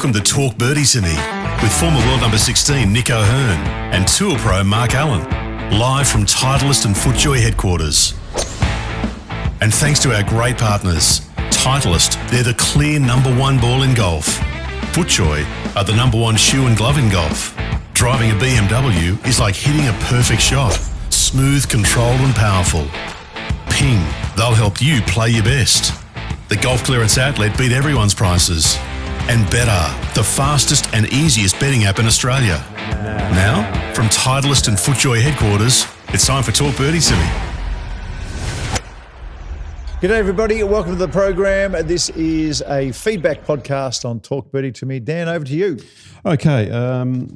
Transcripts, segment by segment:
Welcome to Talk Birdie-Tome with former world number 16 Nick O'Hearn and Tour Pro Mark Allen, live from Titleist and FootJoy headquarters. And thanks to our great partners, Titleist, they're the clear number one ball in golf. FootJoy are the number one shoe and glove in golf. Driving a BMW is like hitting a perfect shot, smooth, controlled and powerful. Ping, they'll help you play your best. The Golf Clearance Outlet beat everyone's prices. And Better, the fastest and easiest betting app in Australia. Now, from Titleist and FootJoy headquarters, it's time for Talk Birdie-Tome. G'day everybody, welcome to the program. This is a feedback podcast on Talk Birdie-Tome. Dan, over to you. Okay,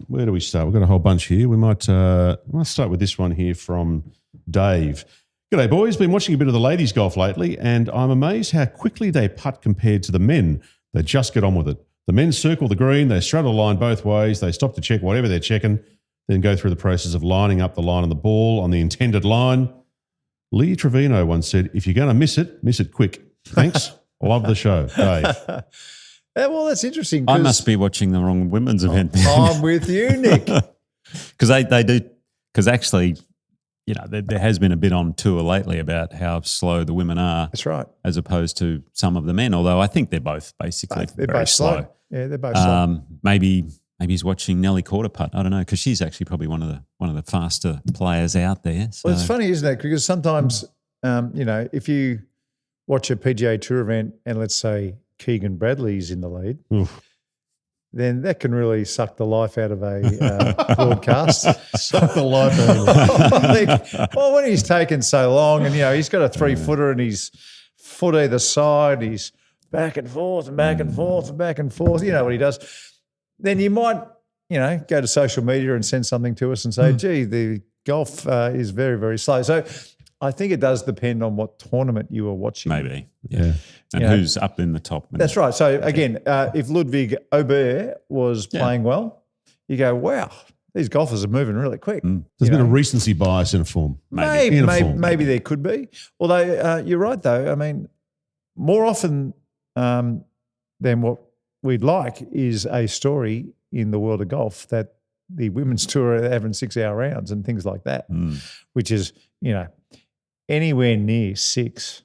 where do we start? We've got a whole bunch here. We might start with this one here from Dave. G'day boys, been watching a bit of the ladies golf lately and I'm amazed how quickly they putt compared to the men. They just get on with it. The men circle the green, they straddle the line both ways, they stop to check whatever they're checking, then go through the process of lining up the line on the ball on the intended line. Lee Trevino once said, if you're going to miss it quick. Thanks. Love the show, Dave. Well, that's interesting. I must be watching the wrong women's event. I'm with you, Nick. Because they do, because actually, you know, there has been a bit on tour lately about how slow the women are. That's right. As opposed to some of the men, although I think they're both basically They're very both slow. Yeah, they're both slow. Maybe he's watching Nelly Quarter putt. I don't know, because she's actually probably one of the faster players out there. So. Well, it's funny, isn't it? Because sometimes, you know, if you watch a PGA Tour event and let's say Keegan Bradley's in the lead, then that can really suck the life out of a broadcast. Suck the life out of it. Well, when he's taken so long and, you know, he's got a 3-footer and he's foot either side, he's back and forth and back and forth and back and forth, you know what he does. Then you might, you know, go to social media and send something to us and say, gee, the golf is very, very slow. So I think it does depend on what tournament you are watching. Maybe, yeah. And you know, who's up in the top. That's right. So again, if Ludwig Aubert was playing well, you go, wow, these golfers are moving really quick. There's been a recency bias in a form. Maybe there could be. Although you're right though. I mean, more often than what we'd like is a story in the world of golf that the women's tour are having 6-hour rounds and things like that, which is, you know, anywhere near 6,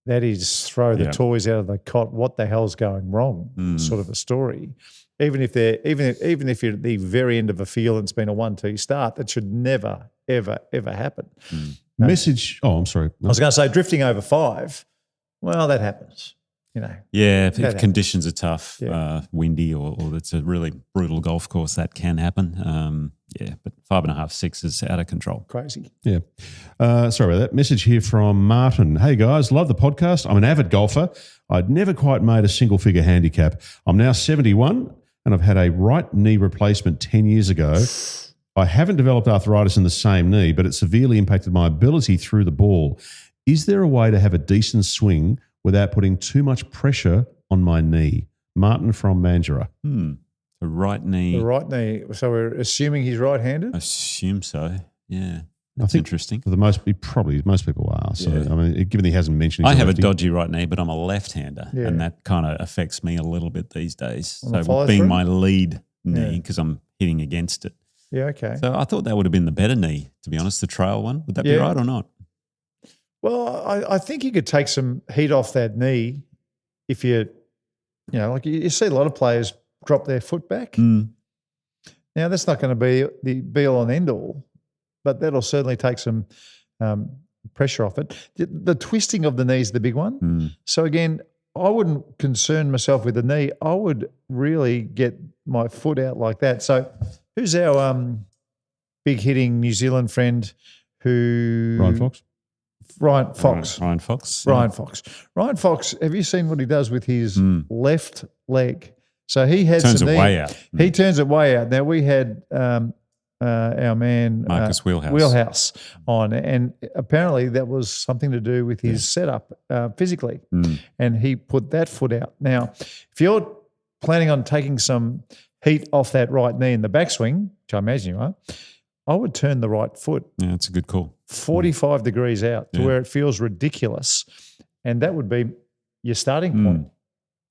that is throw the toys out of the cot. What the hell's going wrong? Sort of a story. Even if you're at the very end of a field and it's been a 1-tee start, that should never, ever, ever happen. Message. Oh, I'm sorry. I was going to say drifting over 5. Well, that happens. You know. Yeah, if conditions are tough, Yeah. windy, or it's a really brutal golf course, that can happen. But 5.5, 6 is out of control. Crazy. Yeah. Sorry about that. Message here from Martin. Hey, guys, love the podcast. I'm an avid golfer. I'd never quite made a single-figure handicap. I'm now 71 and I've had a right knee replacement 10 years ago. I haven't developed arthritis in the same knee, but it severely impacted my ability through the ball. Is there a way to have a decent swing without putting too much pressure on my knee? Martin from Mandurah. The right knee. The right knee. So we're assuming he's right-handed? I assume so, yeah. I That's think interesting. For the most people are. So, Yeah. I mean, given he hasn't mentioned I he's have a lefty. dodgy right knee, but I'm a left-hander, Yeah. and that kind of affects me a little bit these days. On the So follow being through? my lead knee, Yeah. because I'm hitting against it. Yeah, okay. So I thought that would have been the better knee, to be honest, the trail one. Would that be Yeah. right or not? Well, I think you could take some heat off that knee if you know, like you see a lot of players drop their foot back. Now, that's not going to be the be-all and end-all, but that'll certainly take some pressure off it. The twisting of the knee is the big one. So, again, I wouldn't concern myself with the knee. I would really get my foot out like that. So who's our big-hitting New Zealand friend who – Ryan Fox. Ryan Fox. Ryan Fox. Ryan Fox. Ryan Fox, have you seen what he does with his left leg? So he had Turns some it knee. way out. He turns it way out. Now we had our man Marcus Wheelhouse on, and apparently that was something to do with his setup physically, and he put that foot out. Now, if you're planning on taking some heat off that right knee in the backswing, which I imagine you are, I would turn the right foot Yeah, it's a good call. 45 degrees out to where it feels ridiculous, and that would be your starting point.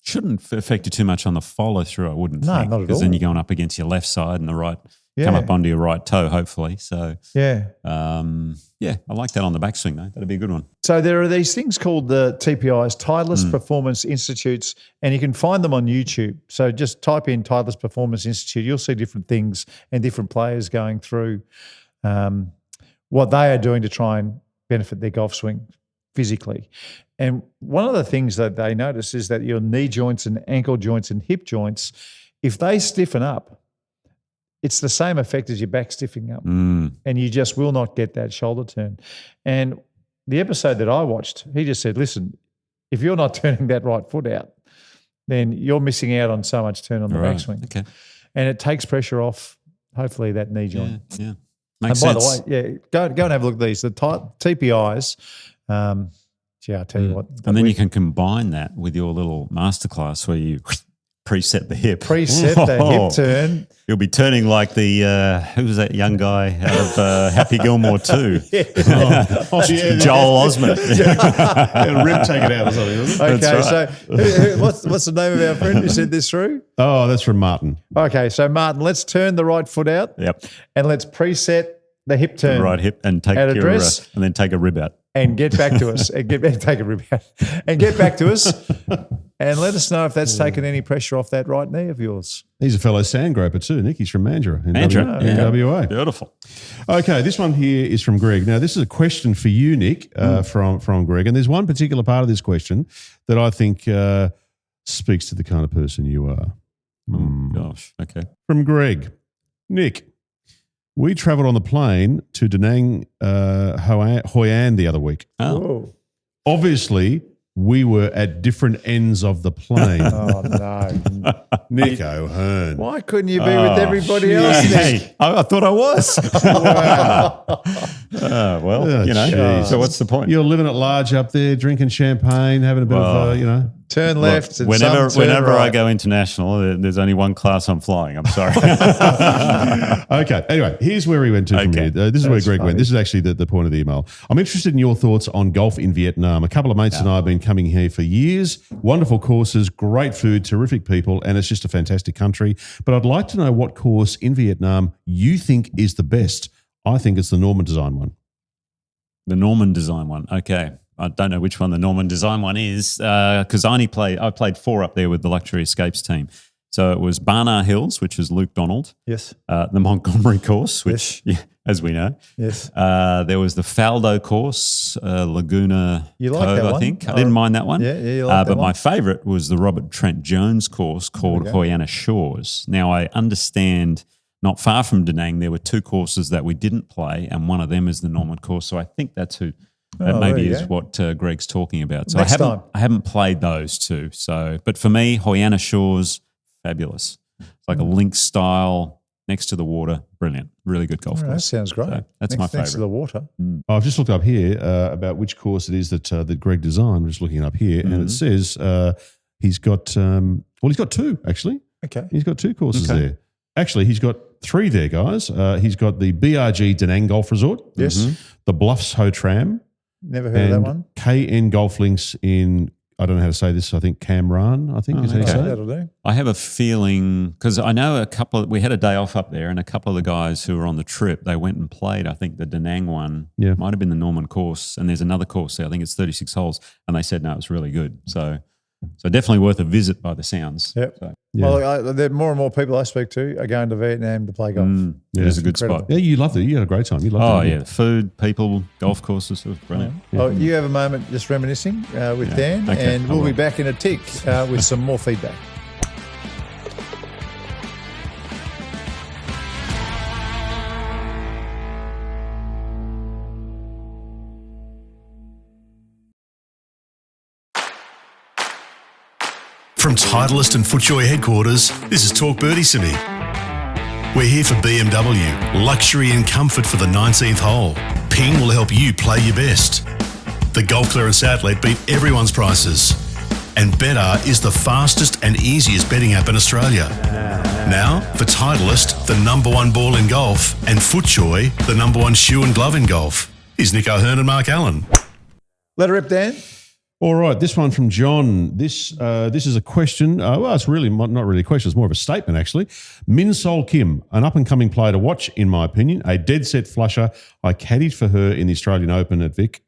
shouldn't affect you too much on the follow through, I wouldn't No, think. not at Because then all. you're going up against your left side and the right, Yeah. come up onto your right toe, hopefully. So, Yeah. I like that on the backswing, though. That'd be a good one. So there are these things called the TPIs, Titleist Performance Institutes, and you can find them on YouTube. So just type in Titleist Performance Institute. You'll see different things and different players going through what they are doing to try and benefit their golf swing physically. And one of the things that they notice is that your knee joints and ankle joints and hip joints, if they stiffen up, it's the same effect as your back stiffening up, and you just will not get that shoulder turn. And the episode that I watched, he just said, listen, if you're not turning that right foot out, then you're missing out on so much turn on the backswing. Okay. And it takes pressure off, hopefully, that knee joint. Yeah. And Makes by sense. the way, go and have a look at these. The TPIs, I'll tell you what. And then you can combine that with your little masterclass where you preset the hip. preset the hip turn. You'll be turning like the, who was that young guy out of Happy Gilmore 2? Joel Osment. Rib taken out or something. Wasn't it? Okay, That's so what's the name of our friend who sent this through? Oh, that's from Martin. Okay, so Martin, let's turn the right foot out Yep. and let's preset the hip turn. Right hip and take At your address. and then take a rib out. And get back to us. And take a rib out. And get back to us and let us know if that's taken any pressure off that right knee of yours. He's a fellow sand groper too, Nick. He's from Mandurah in Mandurah, WA. Beautiful. Okay, this one here is from Greg. Now, this is a question for you, Nick, from Greg. And there's one particular part of this question that I think speaks to the kind of person you are. Gosh. Okay. From Greg. Nick, we travelled on the plane to Da Nang, Hoi An the other week. Oh. Whoa. Obviously, we were at different ends of the plane. Oh, no. Nick O'Hearn. Why couldn't you be with everybody else? Nick? Hey, I thought I was. Wow. Oh, you know. geez. So what's the point? You're living at large up there, drinking champagne, having a bit of, Turn left. and Whenever some turn I right. go international, there's only one class I'm flying. I'm sorry. Okay. Anyway, here's where we went to from Okay. here. This is where That's Greg funny. went. This is actually the point of the email. I'm interested in your thoughts on golf in Vietnam. A couple of mates and I have been coming here for years. Wonderful courses, great food, terrific people, and it's just a fantastic country. But I'd like to know what course in Vietnam you think is the best. I think it's the Norman design one. The Norman design one. Okay. I don't know which one the Norman design one is because I played 4 up there with the Luxury Escapes team. So it was Barnard Hills, which is Luke Donald. Yes. The Montgomery course, which, as we know. Yes. There was the Faldo course, Laguna You like Cove, that I one? think. I didn't mind that one. Yeah, you like that but one. my favourite was the Robert Trent Jones course called Hoi An Shores. Now, I understand not far from Da Nang, there were 2 courses that we didn't play, and one of them is the Norman course. So I think that's who that maybe there you is go. what Greg's talking about. So Next time. I haven't played those 2. So, but for me, Hoi An Shores, fabulous. It's like a links style next to the water, brilliant, really good golf That course. sounds great. So that's Next my to the favourite. water. I've just looked up here about which course it is that Greg designed. I'm just looking it up here, and it says he's got 2 actually. Okay. He's got 2 courses Okay. there. Actually, he's got 3 there, guys. He's got the BRG Da Nang Golf Resort, Yes. the Bluffs Ho Tram, Never heard of that and one. KN Golf Links in, I don't know how to say this, I think Camran, I think is how you Okay, say it. that'll do. I have a feeling because I know we had a day off up there, and a couple of the guys who were on the trip, they went and played. I think the Da Nang one might have been the Norman course, and there's another course there. I think it's 36 holes, and they said no, it's really good. So definitely worth a visit by the sounds. Yep. So, Well, there more and more people I speak to are going to Vietnam to play golf. it is a good incredible. spot. Yeah, you loved it. You had a great time. You loved Oh it. yeah, food, people, golf courses, it was brilliant. Oh, you have a moment just reminiscing with Dan, Okay, and I we'll be will. back in a tick with some more feedback. From Titleist and FootJoy headquarters, this is Talk Birdie-Simi. We're here for BMW, luxury and comfort for the 19th hole. Ping will help you play your best. The Golf Clearance Outlet beat everyone's prices. And Betr is the fastest and easiest betting app in Australia. Now, for Titleist, the #1 ball in golf, and FootJoy, the #1 shoe and glove in golf, is Nick O'Hearn and Mark Allen. Let her rip, Dan. All right, this one from John. This is a question. Well, it's really not really a question. It's more of a statement, actually. Min Sol Kim, an up-and-coming player to watch, in my opinion, a dead-set flusher. I caddied for her in the Australian Open at Vic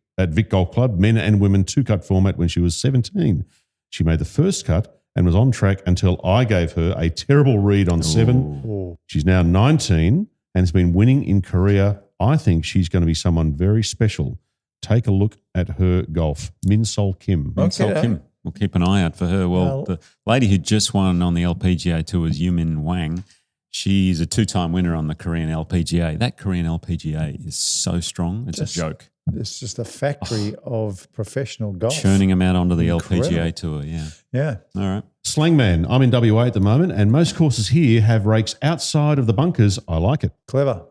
Golf Club, men and women two-cut format when she was 17. She made the first cut and was on track until I gave her a terrible read on 7. Ooh. She's now 19 and has been winning in Korea. I think she's going to be someone very special. Take a look at her golf. Min Sol Kim. Min Sol Kim. We'll keep an eye out for her. Well, the lady who just won on the LPGA Tour is Yumin Wang. She's a 2-time winner on the Korean LPGA. That Korean LPGA is so strong. It's a joke. It's just a factory of professional golf. Churning them out onto the LPGA Tour, yeah. Yeah. All right. Slangman, I'm in WA at the moment, and most courses here have rakes outside of the bunkers. I like it. Clever.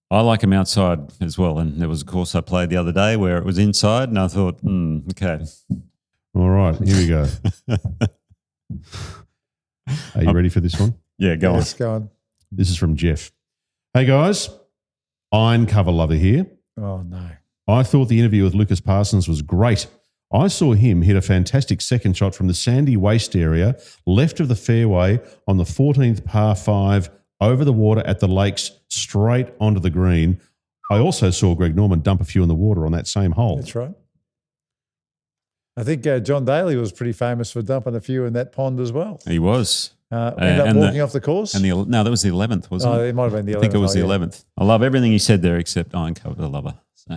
I like them outside as well. And there was a course I played the other day where it was inside, and I thought, okay. All right, here we go. Are you ready for this one? Yeah, go on. Go on. This is from Jeff. Hey, guys. Iron cover lover here. Oh, no. I thought the interview with Lucas Parsons was great. I saw him hit a fantastic second shot from the sandy waste area, left of the fairway on the 14th par 5, over the water at the lakes, straight onto the green. I also saw Greg Norman dump a few in the water on that same hole. That's right. I think John Daly was pretty famous for dumping a few in that pond as well. He was. Ended up walking off the course. And no, that was the 11th, wasn't it? It might have been the 11th. I think it was the 11th. I love everything he said there except iron cover lover. So.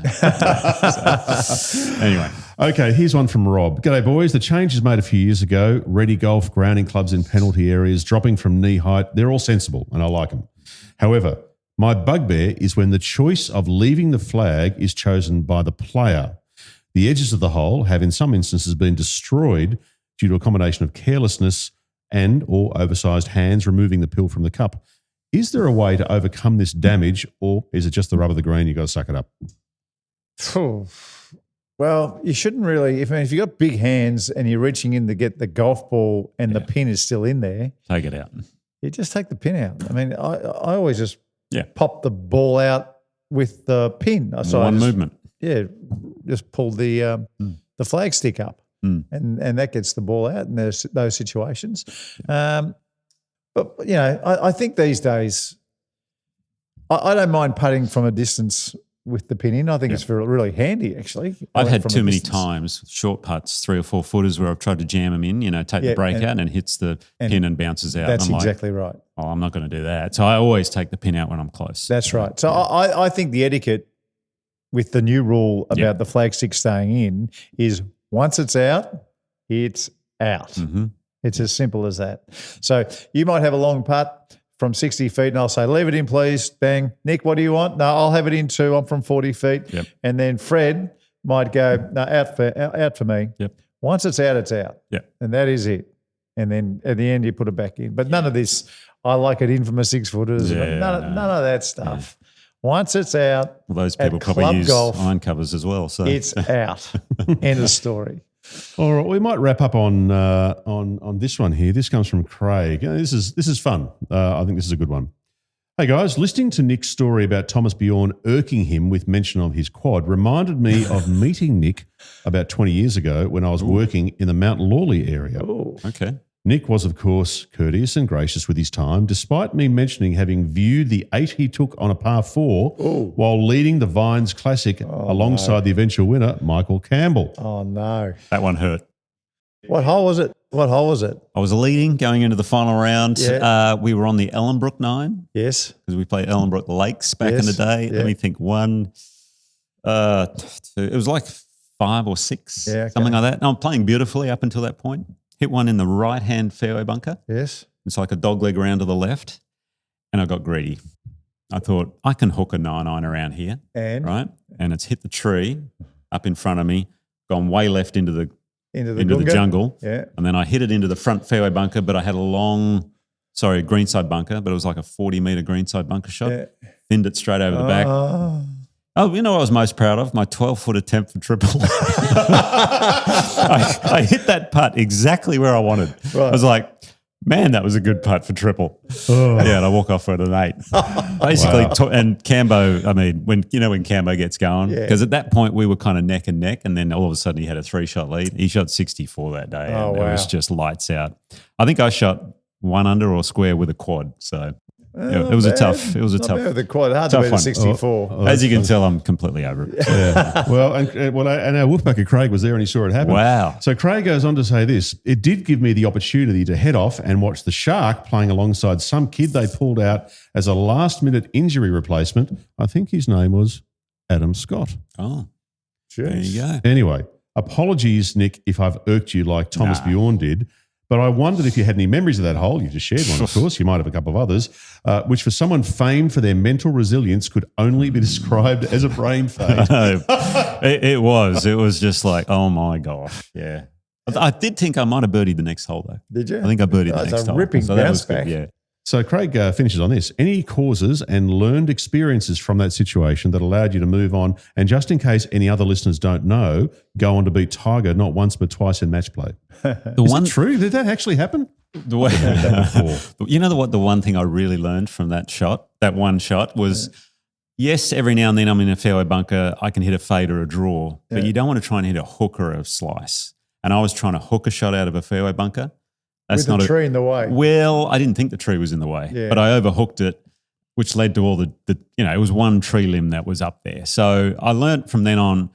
Anyway. Okay, here's one from Rob. G'day, boys. The changes made a few years ago, ready golf, grounding clubs in penalty areas, dropping from knee height, they're all sensible and I like them. However, my bugbear is when the choice of leaving the flag is chosen by the player. The edges of the hole have in some instances been destroyed due to a combination of carelessness and or oversized hands removing the pill from the cup. Is there a way to overcome this damage, or is it just the rub of the green, you've got to suck it up? Well, you shouldn't really. If you've got big hands and you're reaching in to get the golf ball and the pin is still in there, take it out. You just take the pin out. I mean, I always just pop the ball out with the pin. So one movement. Yeah, just pull the flag stick up, and that gets the ball out in those situations. But you know, I think these days, I don't mind putting from a distance with the pin in. I think it's really handy, actually. I've had too many times short putts, 3 or 4 footers, where I've tried to jam them in, take the break out and it hits the pin and bounces out. That's I'm exactly right. Oh, I'm not going to do that. So I always take the pin out when I'm close. That's right. So I think the etiquette with the new rule about the flag stick staying in is once it's out, it's out. Mm-hmm. It's as simple as that. So you might have a long putt from 60 feet and I'll say, leave it in, please. Bang. Nick, what do you want? No, I'll have it in too. I'm from 40 feet. Yep. And then Fred might go, no, out for me. Yep. Once it's out, it's out. Yep. And that is it. And then at the end, you put it back in. But none of this, I like it in for my 6-footers. None of that stuff. Yeah. Once it's out, well, those people probably use iron covers as well. So it's out. End of story. All right, we might wrap up on this one here. This comes from Craig. This is fun. I think this is a good one. Hey guys, listening to Nick's story about Thomas Bjorn irking him with mention of his quad reminded me of meeting Nick about 20 years ago when I was working in the Mount Lawley area. Oh, okay. Nick was, of course, courteous and gracious with his time, despite me mentioning having viewed the 8 he took on a par 4 while leading the Vines Classic alongside the eventual winner, Michael Campbell. Oh, no. That one hurt. What hole was it? I was leading going into the final round. Yeah. We were on the Ellenbrook 9. Yes. Because we played Ellenbrook Lakes back in the day. Yeah. Let me think. 1, 2, it was like 5 or 6, something like that. And I'm playing beautifully up until that point. Hit one in the right-hand fairway bunker. Yes. It's like a dogleg around to the left. And I got greedy. I thought, I can hook a 9-iron around here. And? Right? And it's hit the tree up in front of me, gone way left into the jungle. Yeah. And then I hit it into the front fairway bunker, but I had a greenside bunker, but it was like a 40-metre greenside bunker shot. Yeah. Thinned it straight over the back. Oh, you know what I was most proud of? My 12-foot attempt for triple. I hit that putt exactly where I wanted. Right. I was like, Man, that was a good putt for triple. Yeah, and I walk off at an 8. Basically, and Cambo, I mean, when Cambo gets going, because at that point we were kind of neck and neck, and then all of a sudden he had a 3-shot lead. He shot 64 that day, and it was just lights out. I think I shot 1 under or square with a quad, so it was a tough. It was a tough. Bad with the quad. Hard to beat a 64. As you can tell, I'm completely over it. Yeah. Well, and our wolfpacker Craig was there and he saw it happen. Wow. So Craig goes on to say this: it did give me the opportunity to head off and watch the Shark playing alongside some kid they pulled out as a last-minute injury replacement. I think his name was Adam Scott. Oh, Jeez. there you go. Anyway, apologies, Nick, if I've irked you like Thomas Bjorn did. But I wondered if you had any memories of that hole. You just shared one, of course. You might have a couple of others, which for someone famed for their mental resilience could only be described as a brain fade. It was. It was just like, oh, my gosh. Yeah. I did think I might have birdied the next hole, though. Did you? I think I birdied the next hole. It's a ripping bounce back. Yeah. So Craig finishes on this. Any causes and learned experiences from that situation that allowed you to move on? And just in case any other listeners don't know, go on to beat Tiger not once but twice in match play. Is it true? Did that actually happen? The way, you know what? The one thing I really learned from that one shot was, yes, every now and then I'm in a fairway bunker, I can hit a fade or a draw, but you don't want to try and hit a hook or a slice. And I was trying to hook a shot out of a fairway bunker. That's with the tree in the way. Well, I didn't think the tree was in the way, but I overhooked it, which led to all the it was one tree limb that was up there. So I learned from then on,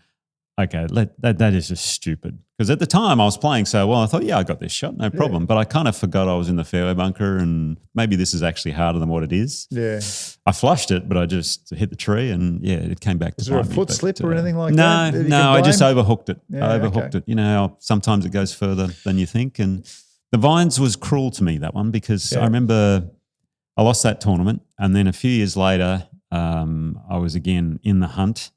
okay, that is just stupid. Because at the time I was playing so well, I thought, I got this shot, no problem. Yeah. But I kind of forgot I was in the fairway bunker and maybe this is actually harder than what it is. Yeah. I flushed it, but I just hit the tree and, it came back to bite me. Was there a foot slip or anything like that? No, I just overhooked it. Yeah, I overhooked it. You know how sometimes it goes further than you think. And the Vines was cruel to me, that one, because I remember I lost that tournament and then a few years later I was again in the hunt.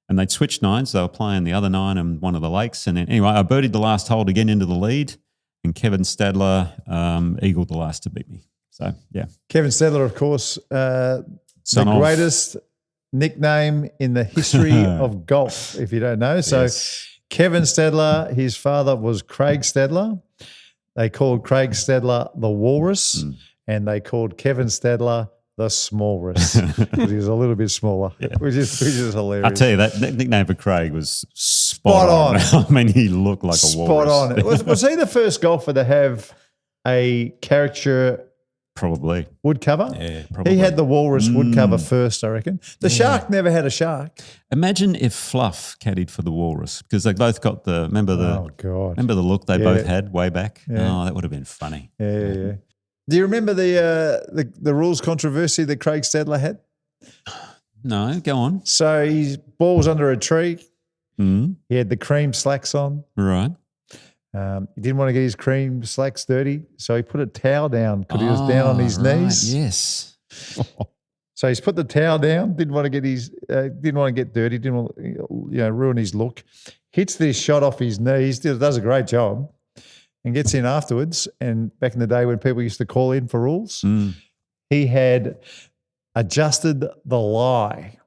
And they'd switched nines. They were playing the other 9 and one of the lakes. And then, anyway, I birdied the last hole to get into the lead. And Kevin Stadler eagled the last to beat me. So, yeah. Kevin Stadler, of course, the greatest nickname in the history of golf, if you don't know. So, Kevin Stadler, his father was Craig Stadler. They called Craig Stadler the Walrus. And they called Kevin Stadler the smallest, because he was a little bit smaller, which is hilarious. I tell you, that nickname for Craig was spot on. I mean, he looked like a walrus. Spot on. Was he the first golfer to have a caricature probably wood cover? Yeah, probably. He had the walrus wood cover first, I reckon. The shark never had a shark. Imagine if Fluff caddied for the walrus, because they both got remember the look they both had way back? Yeah. Oh, that would have been funny. Yeah. Do you remember the rules controversy that Craig Stadler had? No, go on. So his ball was under a tree. He had the cream slacks on. Right. He didn't want to get his cream slacks dirty, so he put a towel down because he was down on his knees. Yes. So he's put the towel down. Didn't want to get dirty. Didn't want ruin his look. Hits this shot off his knees. Does a great job. And gets in afterwards. And back in the day when people used to call in for rules, he had adjusted the lie.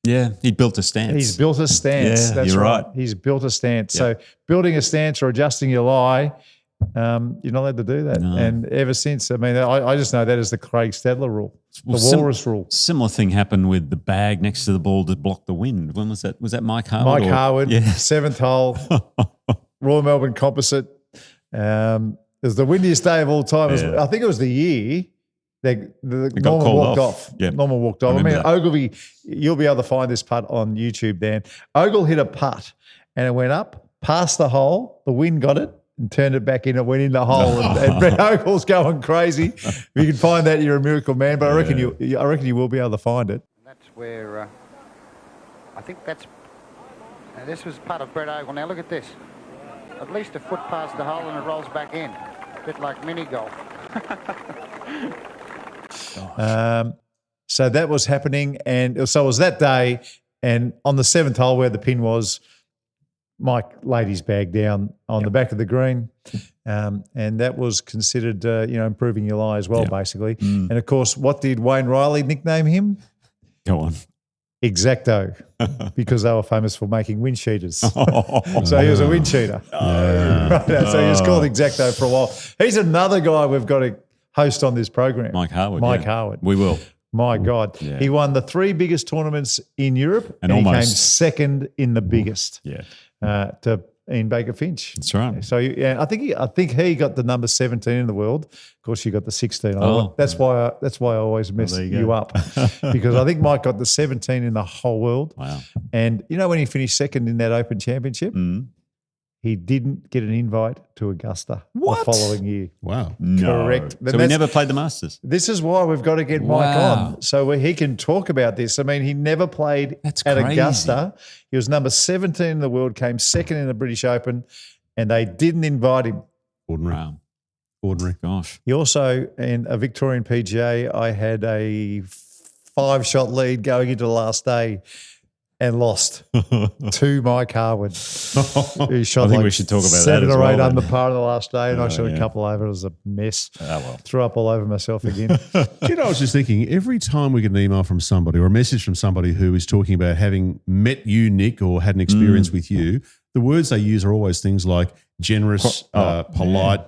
Yeah, he built a stance. He's built a stance. Yeah, that's you're right. He's built a stance. Yeah. So building a stance or adjusting your lie, you're not allowed to do that. No. And ever since, I mean, I just know that is the Craig Stadler rule, the walrus rule. Similar thing happened with the bag next to the ball to block the wind. When was that? Was that Mike Harwood? Mike Harwood, 7th hole, Royal Melbourne Composite. It was the windiest day of all time. I think it was the year that Norman walked off. Yep. Norman walked off. I mean, Ogilvy, you'll be able to find this putt on YouTube, Dan. Ogle hit a putt and it went up past the hole. The wind got it and turned it back in. It went in the hole and Brett Ogle's going crazy. If you can find that, you're a miracle man. But I reckon you will be able to find it. That's where I think this was part of Brett Ogle. Now look at this. At least a foot past the hole and it rolls back in. A bit like mini golf. So that was happening. And so it was that day. And on the 7th hole where the pin was, Mike laid his bag down on the back of the green. And that was considered, improving your lie as well, basically. And, of course, what did Wayne Riley nickname him? Go on. Exacto, because they were famous for making wind cheaters. So he was a wind cheater. Right, so he was called Exacto for a while. He's another guy we've got to host on this program. Mike Harwood. Mike Harwood. We will. My God. Yeah. He won the 3 biggest tournaments in Europe and he came second in the biggest to Ian Baker Finch. That's right. So I think he got the number 17 in the world. Of course, you got the 16. That's why I always mess you up because I think Mike got the 17 in the whole world. Wow. And you know when he finished second in that Open Championship, he didn't get an invite to Augusta the following year. Wow. Correct. So we never played the Masters. This is why we've got to get Mike on so he can talk about this. I mean, he never played at Augusta. He was number 17 in the world, came second in the British Open, and they didn't invite him. Ordinary. Wow. Ordinary. Gosh. He also, in a Victorian PGA, I had a 5-shot lead going into the last day and lost to Mike Harwood. He shot we should talk about 7 that as or 8 well, under par on the last day, and I shot a yeah. couple over. It was a mess. Oh, well. Threw up all over myself again. You know, I was just thinking, every time we get an email from somebody or a message from somebody who is talking about having met you, Nick, or had an experience with you, the words they use are always things like generous, polite,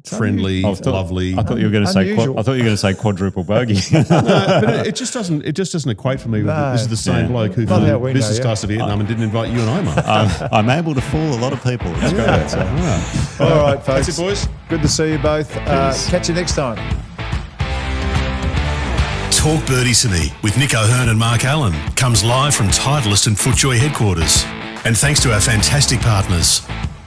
friendly, lovely. I thought you were going to say. I thought you were going to say quadruple bogey. But it just doesn't. It just doesn't equate for me. This is the same bloke who flew business class to Vietnam and didn't invite you and I, Mark. I'm able to fool a lot of people. It's great. So. All right, folks. That's it, boys. Good to see you both. Catch you next time. Talk Birdie to Me with Nick O'Hearn and Mark Allen comes live from Titleist and FootJoy headquarters. And thanks to our fantastic partners.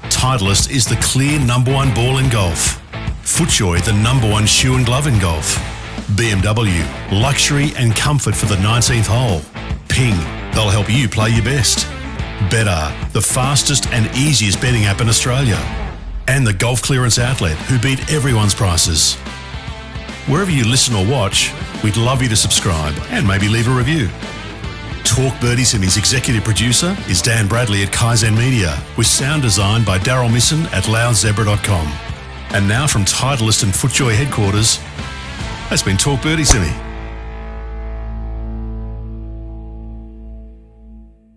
Titleist is the clear #1 ball in golf. FootJoy, the #1 shoe and glove in golf. BMW, luxury and comfort for the 19th hole. Ping, they'll help you play your best. Better, the fastest and easiest betting app in Australia. And the Golf Clearance Outlet, who beat everyone's prices. Wherever you listen or watch, we'd love you to subscribe and maybe leave a review. Talk Birdie to Me's executive producer is Dan Bradley at Kaizen Media, with sound design by Daryl Misson at loudzebra.com. And now from Titleist and FootJoy headquarters, that's been Talk Birdie to Me.